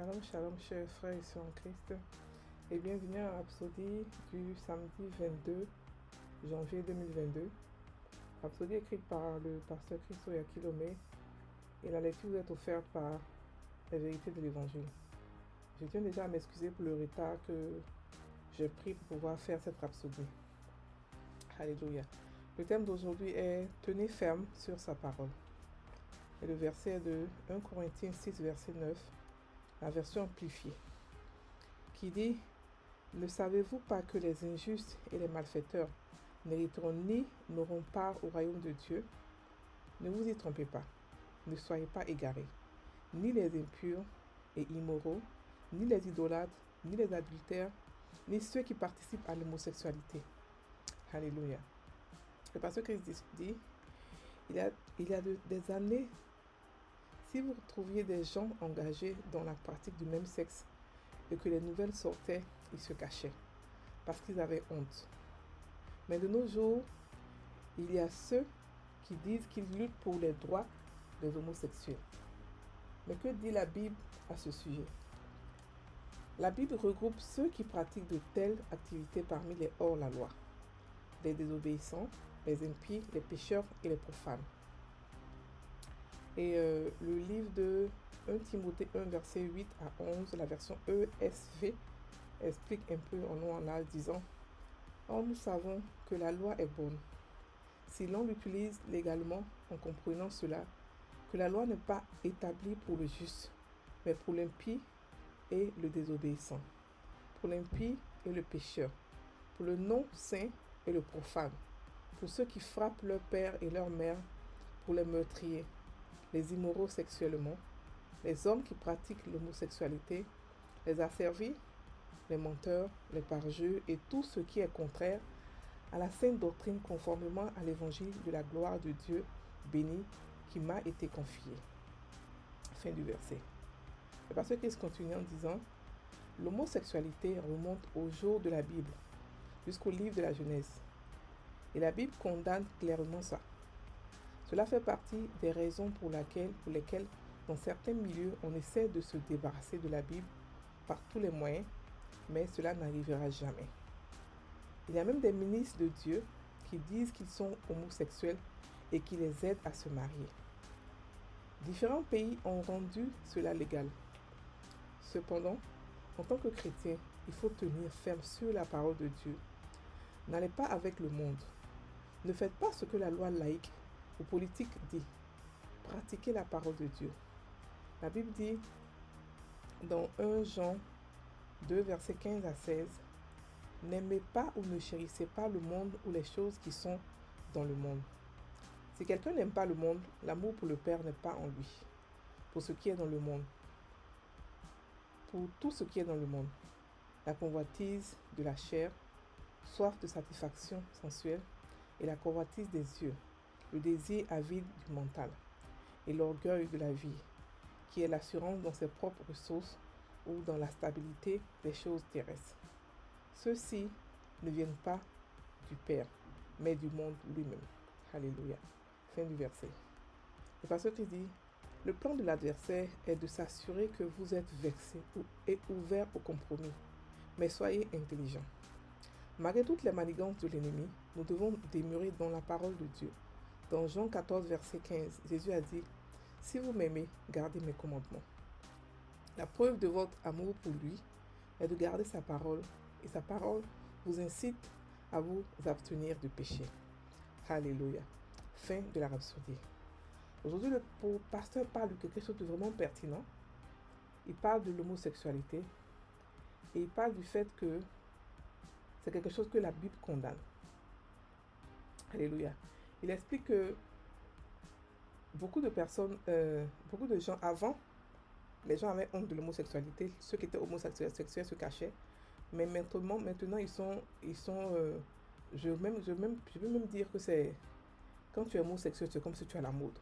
Shalom, shalom, chers frères et sœurs en Christ, et bienvenue à la Rhapsodie du samedi 22 janvier 2022. Rhapsodie écrite par le pasteur Christo Yakilome, et la lecture vous est offerte par les vérités de l'Évangile. Je tiens déjà à m'excuser pour le retard que j'ai pris pour pouvoir faire cette Rhapsodie. Alléluia. Le thème d'aujourd'hui est « Tenez ferme sur sa parole ». Et le verset de 1 Corinthiens 6, verset 9, la version amplifiée, qui dit « Ne savez-vous pas que les injustes et les malfaiteurs n'hériteront ni n'auront part au royaume de Dieu? Ne vous y trompez pas, ne soyez pas égarés, ni les impurs et immoraux, ni les idolâtres, ni les adultères, ni ceux qui participent à l'homosexualité. » Alléluia. Le pasteur Christ dit « Il y a des années, si vous trouviez des gens engagés dans la pratique du même sexe et que les nouvelles sortaient, ils se cachaient parce qu'ils avaient honte. Mais de nos jours, il y a ceux qui disent qu'ils luttent pour les droits des homosexuels. Mais que dit la Bible à ce sujet? La Bible regroupe ceux qui pratiquent de telles activités parmi les hors-la-loi, les désobéissants, les impies, les pécheurs et les profanes. Et le livre de 1 Timothée 1, verset 8 à 11, la version ESV, explique un peu en long en large, disant « Or nous savons que la loi est bonne, si l'on l'utilise légalement en comprenant cela, que la loi n'est pas établie pour le juste, mais pour l'impie et le désobéissant, pour l'impie et le pécheur, pour le non-saint et le profane, pour ceux qui frappent leur père et leur mère, pour les meurtriers, les immoraux sexuellement, les hommes qui pratiquent l'homosexualité, les asservis, les menteurs, les parjeux et tout ce qui est contraire à la sainte doctrine conformément à l'évangile de la gloire de Dieu béni qui m'a été confié. » Fin du verset. Le pasteur Christ continue en disant « L'homosexualité remonte au jour de la Bible, jusqu'au livre de la Genèse. Et la Bible condamne clairement ça. Cela fait partie des raisons pour lesquelles, dans certains milieux, on essaie de se débarrasser de la Bible par tous les moyens, mais cela n'arrivera jamais. Il y a même des ministres de Dieu qui disent qu'ils sont homosexuels et qui les aident à se marier. Différents pays ont rendu cela légal. Cependant, en tant que chrétien, il faut tenir ferme sur la parole de Dieu. N'allez pas avec le monde. Ne faites pas ce que la loi laïque ou politique dit. Pratiquez la parole de Dieu. La Bible dit dans 1 Jean 2, versets 15 à 16, « N'aimez pas ou ne chérissez pas le monde ou les choses qui sont dans le monde. Si quelqu'un n'aime pas le monde, l'amour pour le Père n'est pas en lui. Pour ce qui est dans le monde, pour tout ce qui est dans le monde, la convoitise de la chair, soif de satisfaction sensuelle et la convoitise des yeux, le désir avide du mental et l'orgueil de la vie, qui est l'assurance dans ses propres ressources ou dans la stabilité des choses terrestres. Ceux-ci ne viennent pas du Père, mais du monde lui-même. » Alléluia. Fin du verset. Le pasteur qui dit « Le plan de l'adversaire est de s'assurer que vous êtes vexés et ouverts au compromis, mais soyez intelligents. Malgré toutes les manigances de l'ennemi, nous devons demeurer dans la parole de Dieu. Dans Jean 14, verset 15, Jésus a dit « Si vous m'aimez, gardez mes commandements. » La preuve de votre amour pour lui est de garder sa parole, et sa parole vous incite à vous abstenir de péché. Alléluia. Fin de la Rhapsodie. Aujourd'hui, le pasteur parle de quelque chose de vraiment pertinent. Il parle de l'homosexualité et il parle du fait que c'est quelque chose que la Bible condamne. Alléluia. Il explique que beaucoup de gens avant, les gens avaient honte de l'homosexualité. Ceux qui étaient homosexuels se cachaient. Mais maintenant je veux même dire que c'est quand tu es homosexuel, c'est comme si tu es à la mode.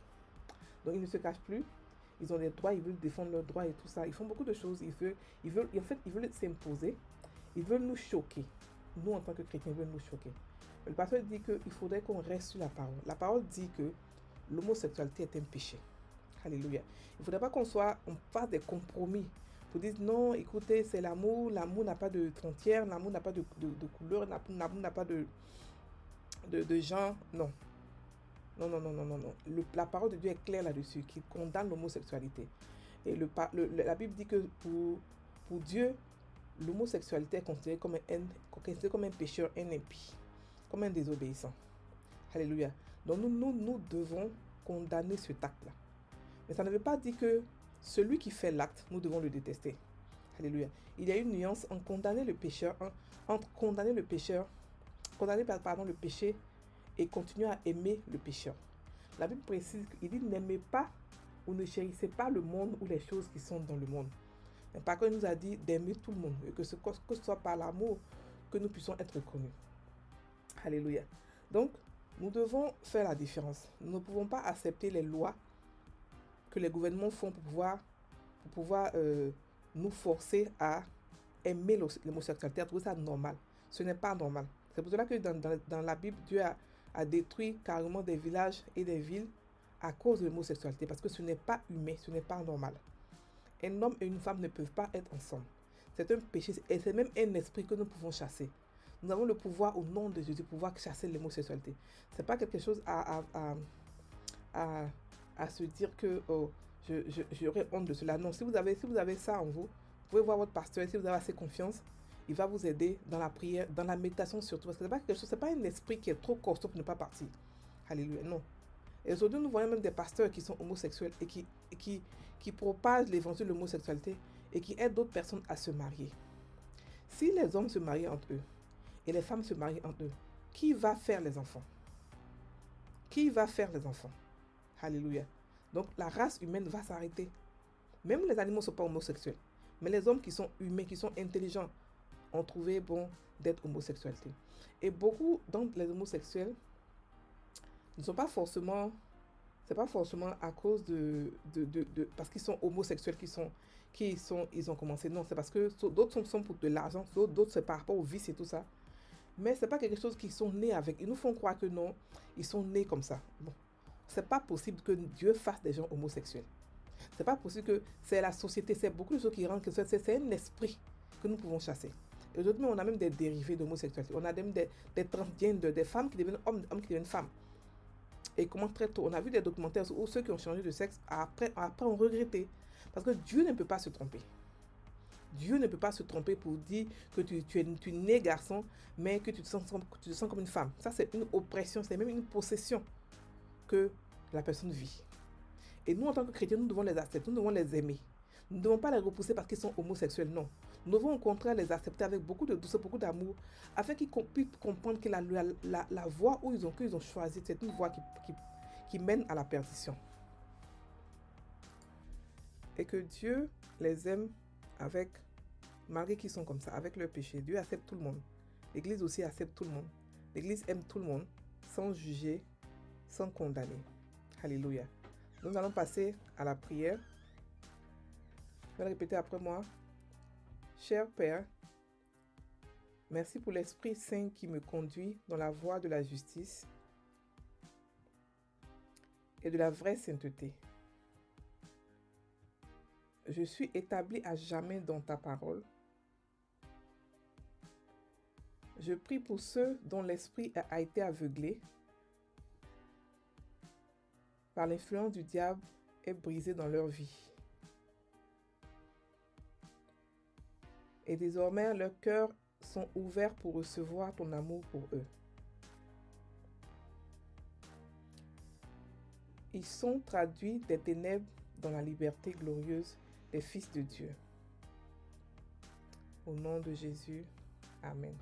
Donc ils ne se cachent plus. Ils ont des droits, ils veulent défendre leurs droits et tout ça. Ils font beaucoup de choses. Ils veulent s'imposer. Ils veulent nous choquer. Nous, en tant que chrétiens, ils veulent nous choquer. Le pasteur dit qu'il faudrait qu'on reste sur la parole. La parole dit que l'homosexualité est un péché. Alléluia. Il ne faudrait pas qu'on fasse des compromis Pour dire non, écoutez, c'est l'amour, l'amour n'a pas de frontières, l'amour n'a pas de couleur, l'amour n'a pas de genre. Non, non, non, non, non, non, non. La parole de Dieu est claire là-dessus, qui condamne l'homosexualité. Et la Bible dit que pour Dieu, l'homosexualité est considérée comme un pécheur, un impie, comme un désobéissant. Alléluia. Donc nous devons condamner cet acte-là. Mais ça ne veut pas dire que celui qui fait l'acte, nous devons le détester. Alléluia. Il y a une nuance entre condamner le pécheur, pardon, le péché et continuer à aimer le pécheur. La Bible précise qu'il dit n'aimez pas ou ne chérissez pas le monde ou les choses qui sont dans le monde. Mais par contre, il nous a dit d'aimer tout le monde et que ce soit par l'amour que nous puissions être connus. Alléluia. Donc, nous devons faire la différence. Nous ne pouvons pas accepter les lois que les gouvernements font pour pouvoir nous forcer à aimer l'homosexualité, à trouver ça normal. Ce n'est pas normal. C'est pour cela que dans la Bible, Dieu a détruit carrément des villages et des villes à cause de l'homosexualité, parce que ce n'est pas humain, ce n'est pas normal. Un homme et une femme ne peuvent pas être ensemble. C'est un péché et c'est même un esprit que nous pouvons chasser. Nous avons le pouvoir au nom de Jésus de pouvoir chasser l'homosexualité. Ce n'est pas quelque chose à se dire que oh, j'aurais honte de cela. Non, si vous avez ça en vous, vous pouvez voir votre pasteur. Si vous avez assez confiance, il va vous aider dans la prière, dans la méditation surtout. Parce que c'est pas un esprit qui est trop costaud pour ne pas partir. Alléluia, non. Et aujourd'hui, nous voyons même des pasteurs qui sont homosexuels et qui propagent l'évangile de l'homosexualité et qui aident d'autres personnes à se marier. Si les hommes se marient entre eux et les femmes se marient entre eux, qui va faire les enfants? Qui va faire les enfants? Alléluia. Donc la race humaine va s'arrêter. Même les animaux ne sont pas homosexuels. Mais les hommes qui sont humains, qui sont intelligents, ont trouvé bon d'être homosexuels. Et beaucoup d'entre les homosexuels ne sont pas forcément... C'est pas forcément à cause parce qu'ils sont homosexuels ils ont commencé. Non, c'est parce que d'autres sont pour de l'argent, d'autres c'est par rapport au vice et tout ça. Mais c'est pas quelque chose qu'ils sont nés avec. Ils nous font croire que non, ils sont nés comme ça. Bon, c'est pas possible que Dieu fasse des gens homosexuels. C'est pas possible que c'est la société, c'est beaucoup de choses qui rendent que c'est un esprit que nous pouvons chasser. Et aujourd'hui, on a même des dérivés d'homosexualité. On a même des transgenders, des femmes qui deviennent hommes qui deviennent femmes. Et comment très tôt, on a vu des documentaires où ceux qui ont changé de sexe, après ont regretté. Parce que Dieu ne peut pas se tromper. Dieu ne peut pas se tromper pour dire que tu es né garçon, mais que tu te sens comme une femme. Ça, c'est une oppression, c'est même une possession que la personne vit. Et nous, en tant que chrétiens, nous devons les accepter, nous devons les aimer. Nous ne devons pas les repousser parce qu'ils sont homosexuels, non. Nous devons au contraire les accepter avec beaucoup de douceur, beaucoup d'amour, afin qu'ils puissent comprendre que la voie qu'ils ont choisie, c'est une voie qui mène à la perdition. Et que Dieu les aime malgré qu'ils sont comme ça, avec leur péché. Dieu accepte tout le monde. L'Église aussi accepte tout le monde. L'Église aime tout le monde, sans juger, sans condamner. Alléluia. Nous allons passer à la prière. Je vais répéter après moi. Cher Père, merci pour l'Esprit Saint qui me conduit dans la voie de la justice et de la vraie sainteté. Je suis établi à jamais dans ta parole. Je prie pour ceux dont l'esprit a été aveuglé par l'influence du diable et brisé dans leur vie. Et désormais, leurs cœurs sont ouverts pour recevoir ton amour pour eux. Ils sont traduits des ténèbres dans la liberté glorieuse des fils de Dieu. Au nom de Jésus, Amen.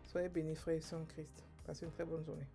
Soyez bénis, frères et sœurs en Christ. Passez une très bonne journée.